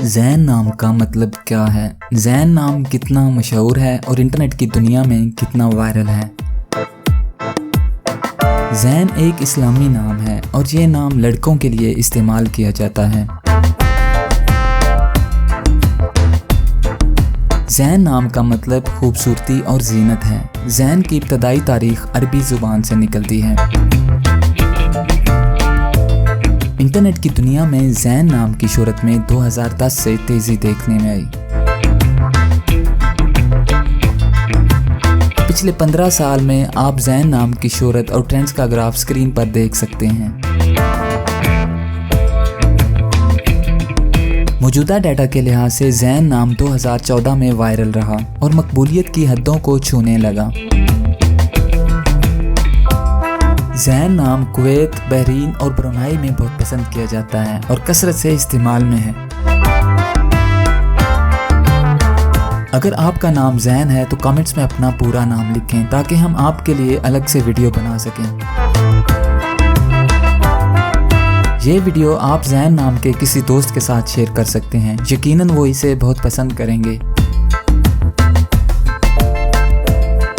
ज़ैन नाम का मतलब क्या है? ज़ैन नाम कितना मशहूर है और इंटरनेट की दुनिया में कितना वायरल है? ज़ैन एक इस्लामी नाम है और ये नाम लड़कों के लिए इस्तेमाल किया जाता है। ज़ैन नाम का मतलब खूबसूरती और जीनत है। ज़ैन की इब्तदाई तारीख अरबी ज़ुबान से निकलती है। इंटरनेट की दुनिया में ज़ैन नाम की शोहरत में 2010 से तेज़ी देखने में आई। पिछले 15 साल में आप ज़ैन नाम की शोहरत और ट्रेंड्स का ग्राफ स्क्रीन पर देख सकते हैं। मौजूदा डाटा के लिहाज से ज़ैन नाम 2014 में वायरल रहा और मकबूलियत की हदों को छूने लगा। ज़ैन नाम कुवैत, बहरीन और ब्रुनाई में बहुत पसंद किया जाता है और कसरत से इस्तेमाल में है। अगर आपका नाम ज़ैन है तो कमेंट्स में अपना पूरा नाम लिखें ताकि हम आपके लिए अलग से वीडियो बना सकें। ये वीडियो आप ज़ैन नाम के किसी दोस्त के साथ शेयर कर सकते हैं, यकीनन वो इसे बहुत पसंद करेंगे।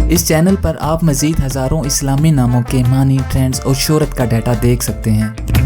इस चैनल पर आप मज़ीद हज़ारों इस्लामी नामों के मानी, ट्रेंड्स और शोहरत का डाटा देख सकते हैं।